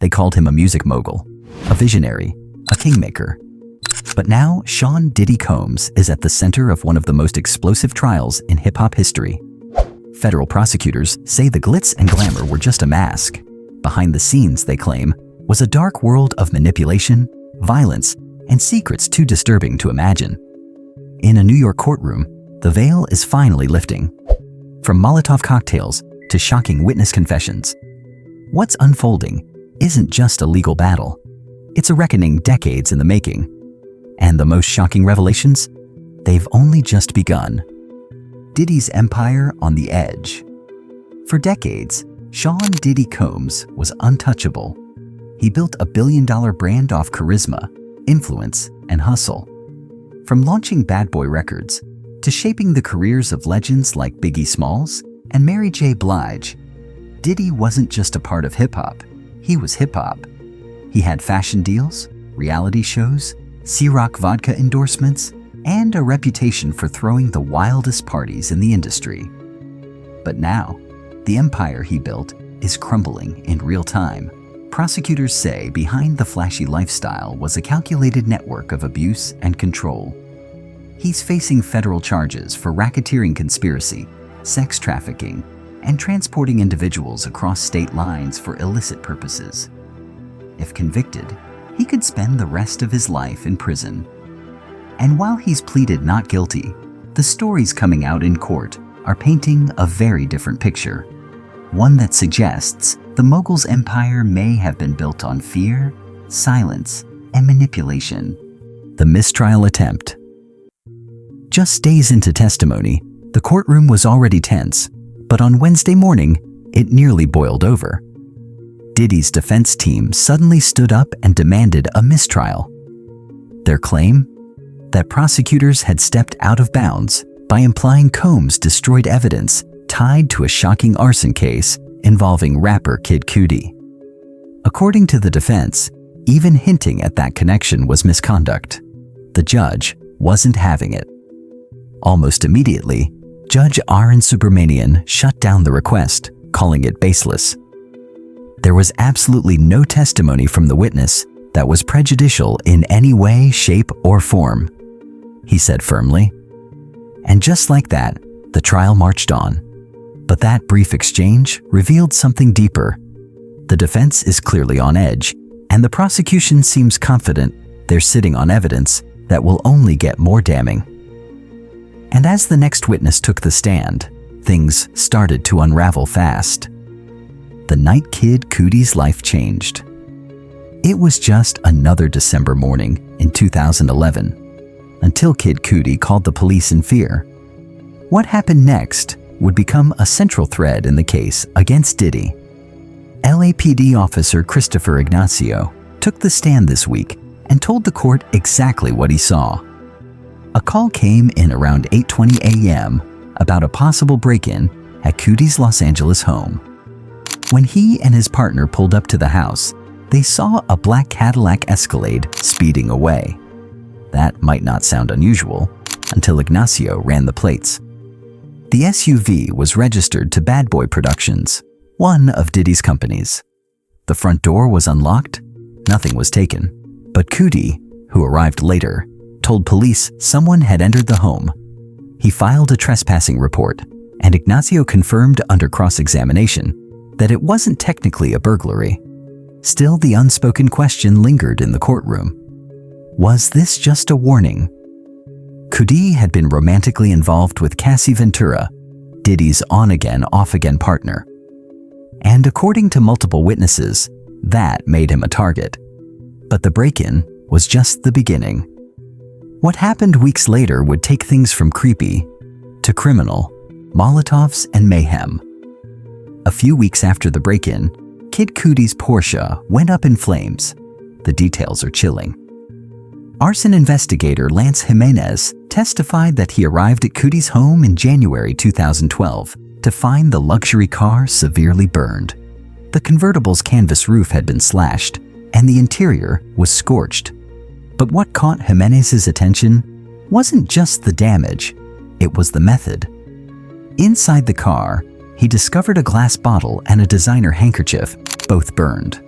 They called him a music mogul, a visionary, a kingmaker. But now, Sean "Diddy" Combs is at the center of one of the most explosive trials in hip-hop history. Federal prosecutors say the glitz and glamour were just a mask. Behind the scenes, they claim, was a dark world of manipulation, violence, and secrets too disturbing to imagine. In a New York courtroom, the veil is finally lifting. From Molotov cocktails to shocking witness confessions, what's unfolding isn't just a legal battle. It's a reckoning decades in the making. And the most shocking revelations? They've only just begun. Diddy's empire on the edge. For decades, Sean "Diddy" Combs was untouchable. He built a billion-dollar brand off charisma, influence, and hustle. From launching Bad Boy Records to shaping the careers of legends like Biggie Smalls and Mary J. Blige, Diddy wasn't just a part of hip-hop, he was hip-hop. He had fashion deals, reality shows, C-Rock vodka endorsements, and a reputation for throwing the wildest parties in the industry. But now, the empire he built is crumbling in real time. Prosecutors say behind the flashy lifestyle was a calculated network of abuse and control. He's facing federal charges for racketeering conspiracy, sex trafficking, and transporting individuals across state lines for illicit purposes. If convicted, he could spend the rest of his life in prison. And while he's pleaded not guilty, the stories coming out in court are painting a very different picture. One that suggests the mogul's empire may have been built on fear, silence, and manipulation. The mistrial attempt. Just days into testimony, the courtroom was already tense, but on Wednesday morning, it nearly boiled over. Diddy's defense team suddenly stood up and demanded a mistrial. Their claim? That prosecutors had stepped out of bounds by implying Combs destroyed evidence tied to a shocking arson case involving rapper Kid Cudi. According to the defense, even hinting at that connection was misconduct. The judge wasn't having it. Almost immediately, Judge Arun Subramanian shut down the request, calling it baseless. There was absolutely no testimony from the witness that was prejudicial in any way, shape, or form, he said firmly. And just like that, the trial marched on. But that brief exchange revealed something deeper. The defense is clearly on edge, and the prosecution seems confident they're sitting on evidence that will only get more damning. And as the next witness took the stand, things started to unravel fast. The night Kid Cudi's life changed. It was just another December morning in 2011, until Kid Cudi called the police in fear. What happened next would become a central thread in the case against Diddy. LAPD officer Christopher Ignacio took the stand this week and told the court exactly what he saw. A call came in around 8:20 a.m. about a possible break-in at Cudi's Los Angeles home. When he and his partner pulled up to the house, they saw a black Cadillac Escalade speeding away. That might not sound unusual until Ignacio ran the plates. The SUV was registered to Bad Boy Productions, one of Diddy's companies. The front door was unlocked, nothing was taken, but Cudi, who arrived later, told police someone had entered the home. He filed a trespassing report, and Ignacio confirmed under cross-examination that it wasn't technically a burglary. Still, the unspoken question lingered in the courtroom. Was this just a warning? Cudi had been romantically involved with Cassie Ventura, Diddy's on-again, off-again partner. And according to multiple witnesses, that made him a target. But the break-in was just the beginning. What happened weeks later would take things from creepy to criminal, Molotovs, and mayhem. A few weeks after the break-in, Kid Cudi's Porsche went up in flames. The details are chilling. Arson investigator Lance Jimenez testified that he arrived at Cudi's home in January 2012 to find the luxury car severely burned. The convertible's canvas roof had been slashed, and the interior was scorched. But what caught Jimenez's attention wasn't just the damage, it was the method. Inside the car, he discovered a glass bottle and a designer handkerchief, both burned.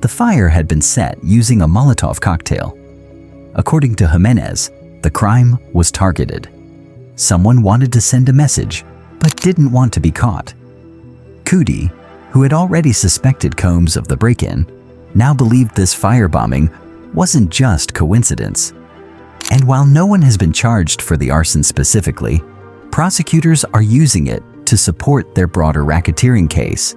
The fire had been set using a Molotov cocktail. According to Jimenez, the crime was targeted. Someone wanted to send a message, but didn't want to be caught. Cootie, who had already suspected Combs of the break-in, now believed this firebombing wasn't just coincidence. And while no one has been charged for the arson specifically, prosecutors are using it to support their broader racketeering case.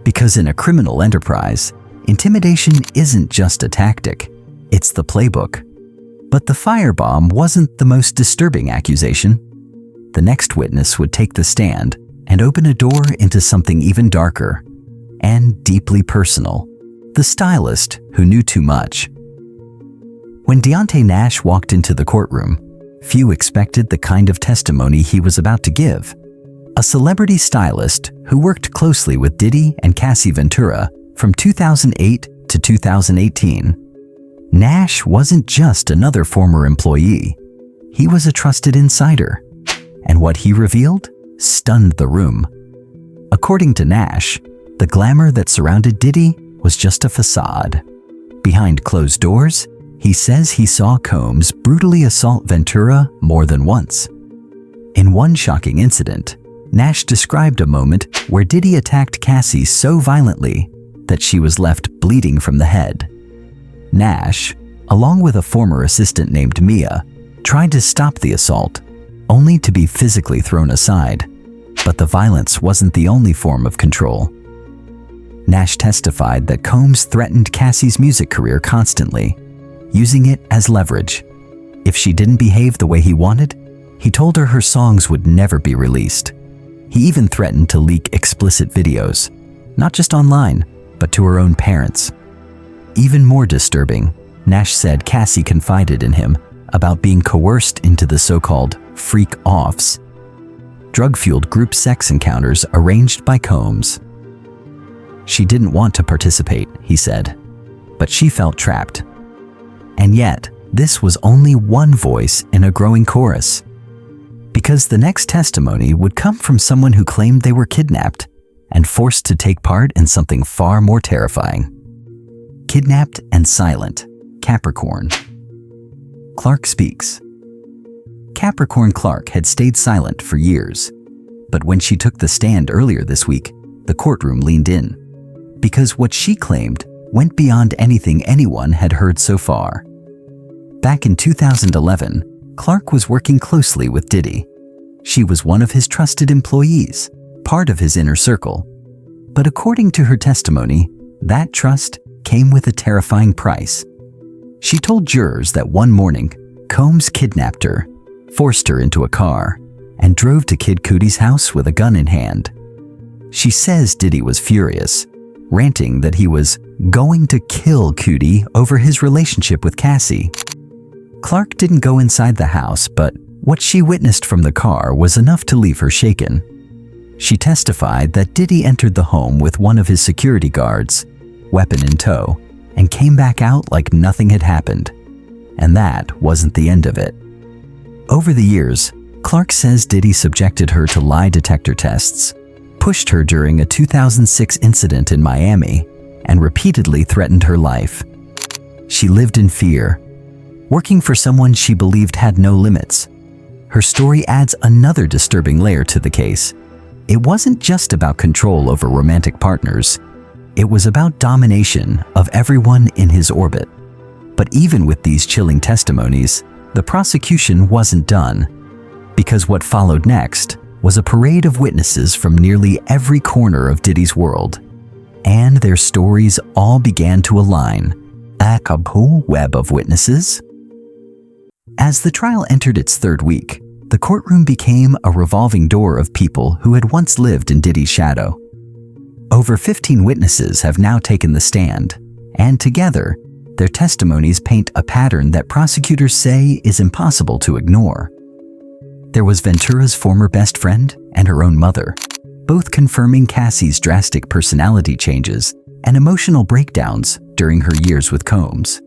Because in a criminal enterprise, intimidation isn't just a tactic, it's the playbook. But the firebomb wasn't the most disturbing accusation. The next witness would take the stand and open a door into something even darker and deeply personal: the stylist who knew too much. When Deontay Nash walked into the courtroom, few expected the kind of testimony he was about to give. A celebrity stylist who worked closely with Diddy and Cassie Ventura from 2008 to 2018. Nash wasn't just another former employee. He was a trusted insider. And what he revealed stunned the room. According to Nash, the glamour that surrounded Diddy was just a facade. Behind closed doors, he says he saw Combs brutally assault Ventura more than once. In one shocking incident, Nash described a moment where Diddy attacked Cassie so violently that she was left bleeding from the head. Nash, along with a former assistant named Mia, tried to stop the assault, only to be physically thrown aside. But the violence wasn't the only form of control. Nash testified that Combs threatened Cassie's music career constantly, using it as leverage. If she didn't behave the way he wanted, he told her songs would never be released. He even threatened to leak explicit videos, not just online, but to her own parents. Even more disturbing, Nash said Cassie confided in him about being coerced into the so-called freak-offs, drug-fueled group sex encounters arranged by Combs. She didn't want to participate, he said, but she felt trapped. And yet, this was only one voice in a growing chorus. Because the next testimony would come from someone who claimed they were kidnapped and forced to take part in something far more terrifying. Kidnapped and silent, Capricorn. Clark speaks. Capricorn Clark had stayed silent for years, but when she took the stand earlier this week, the courtroom leaned in, because what she claimed went beyond anything anyone had heard so far. Back in 2011, Clark was working closely with Diddy. She was one of his trusted employees, part of his inner circle. But according to her testimony, that trust came with a terrifying price. She told jurors that one morning, Combs kidnapped her, forced her into a car, and drove to Kid Cudi's house with a gun in hand. She says Diddy was furious, ranting that he was going to kill Cudi over his relationship with Cassie. Clark didn't go inside the house, but what she witnessed from the car was enough to leave her shaken. She testified that Diddy entered the home with one of his security guards, weapon in tow, and came back out like nothing had happened. And that wasn't the end of it. Over the years, Clark says Diddy subjected her to lie detector tests, pushed her during a 2006 incident in Miami, and repeatedly threatened her life. She lived in fear, working for someone she believed had no limits. Her story adds another disturbing layer to the case. It wasn't just about control over romantic partners. It was about domination of everyone in his orbit. But even with these chilling testimonies, the prosecution wasn't done, because what followed next was a parade of witnesses from nearly every corner of Diddy's world. And their stories all began to align. A web of witnesses. As the trial entered its third week, the courtroom became a revolving door of people who had once lived in Diddy's shadow. Over 15 witnesses have now taken the stand, and together, their testimonies paint a pattern that prosecutors say is impossible to ignore. There was Ventura's former best friend and her own mother, both confirming Cassie's drastic personality changes and emotional breakdowns during her years with Combs.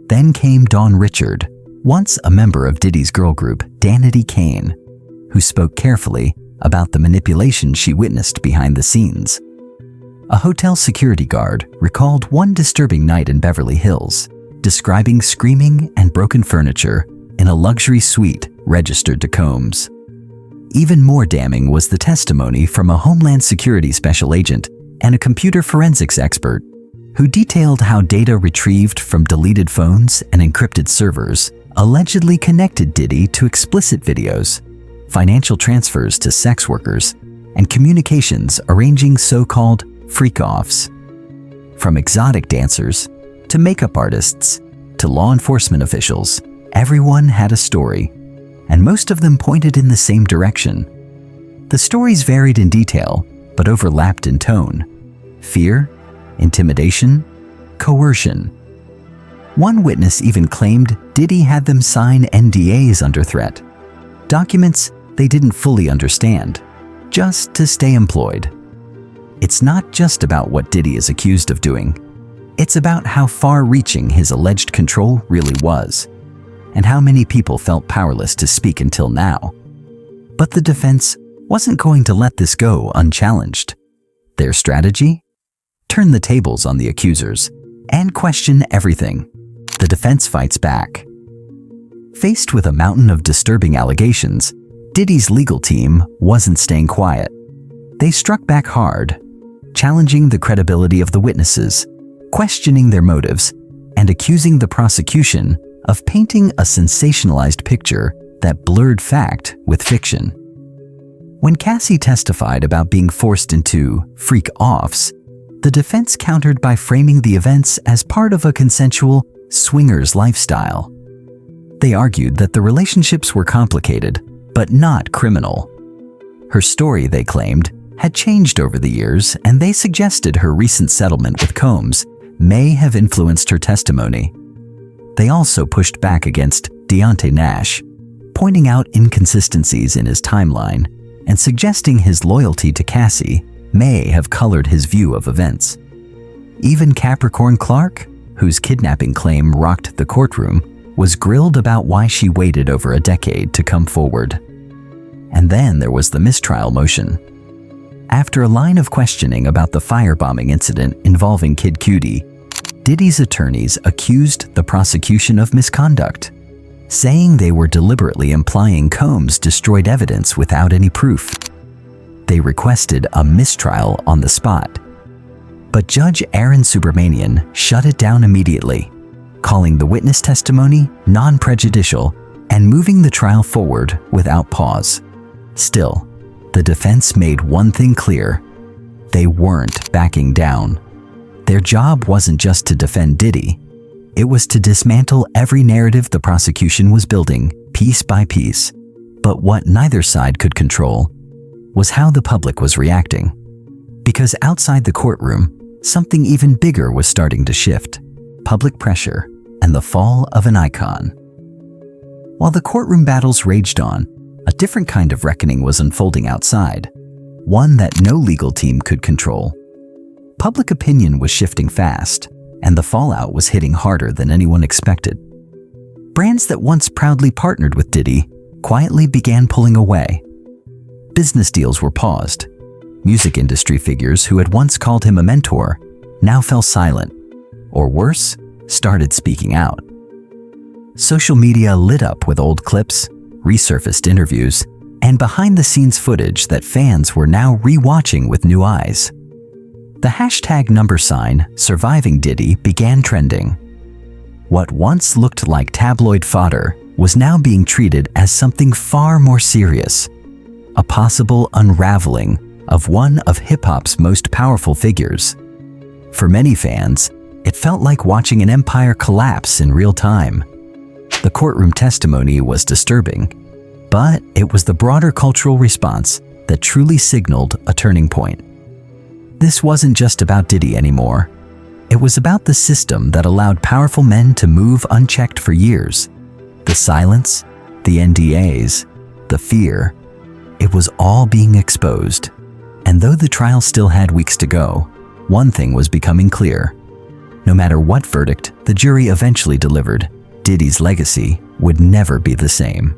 Then came Dawn Richard, once a member of Diddy's girl group, Danity Kane, who spoke carefully about the manipulation she witnessed behind the scenes. A hotel security guard recalled one disturbing night in Beverly Hills, describing screaming and broken furniture in a luxury suite registered to Combs. Even more damning was the testimony from a Homeland Security special agent and a computer forensics expert who detailed how data retrieved from deleted phones and encrypted servers allegedly connected Diddy to explicit videos, financial transfers to sex workers, and communications arranging so-called freak-offs. From exotic dancers to makeup artists to law enforcement officials, everyone had a story, and most of them pointed in the same direction. The stories varied in detail, but overlapped in tone: fear, intimidation, coercion. One witness even claimed Diddy had them sign NDAs under threat, documents they didn't fully understand, just to stay employed. It's not just about what Diddy is accused of doing. It's about how far-reaching his alleged control really was, and how many people felt powerless to speak until now. But the defense wasn't going to let this go unchallenged. Their strategy? Turn the tables on the accusers and question everything. The defense fights back. Faced with a mountain of disturbing allegations, Diddy's legal team wasn't staying quiet. They struck back hard, challenging the credibility of the witnesses, questioning their motives, and accusing the prosecution of painting a sensationalized picture that blurred fact with fiction. When Cassie testified about being forced into freak-offs, the defense countered by framing the events as part of a consensual swingers lifestyle. They argued that the relationships were complicated, but not criminal. Her story, they claimed, had changed over the years, and they suggested her recent settlement with Combs may have influenced her testimony. They also pushed back against Deontay Nash, pointing out inconsistencies in his timeline and suggesting his loyalty to Cassie may have colored his view of events. Even Capricorn Clark, whose kidnapping claim rocked the courtroom, was grilled about why she waited over a decade to come forward. And then there was the mistrial motion. After a line of questioning about the firebombing incident involving Kid Cudi, Diddy's attorneys accused the prosecution of misconduct, saying they were deliberately implying Combs destroyed evidence without any proof. They requested a mistrial on the spot. But Judge Aaron Subramanian shut it down immediately, calling the witness testimony non-prejudicial and moving the trial forward without pause. Still, the defense made one thing clear: they weren't backing down. Their job wasn't just to defend Diddy, it was to dismantle every narrative the prosecution was building, piece by piece. But what neither side could control was how the public was reacting. Because outside the courtroom, something even bigger was starting to shift: public pressure and the fall of an icon. While the courtroom battles raged on, a different kind of reckoning was unfolding outside, one that no legal team could control. Public opinion was shifting fast, and the fallout was hitting harder than anyone expected. Brands that once proudly partnered with Diddy quietly began pulling away. Business deals were paused. Music industry figures who had once called him a mentor now fell silent, or worse, started speaking out. Social media lit up with old clips, resurfaced interviews, and behind-the-scenes footage that fans were now re-watching with new eyes. The hashtag #surviving Diddy began trending. What once looked like tabloid fodder was now being treated as something far more serious: a possible unraveling of one of hip-hop's most powerful figures. For many fans, it felt like watching an empire collapse in real time. The courtroom testimony was disturbing, but it was the broader cultural response that truly signaled a turning point. This wasn't just about Diddy anymore. It was about the system that allowed powerful men to move unchecked for years. The silence, the NDAs, the fear, it was all being exposed. And though the trial still had weeks to go, one thing was becoming clear. No matter what verdict the jury eventually delivered, Diddy's legacy would never be the same.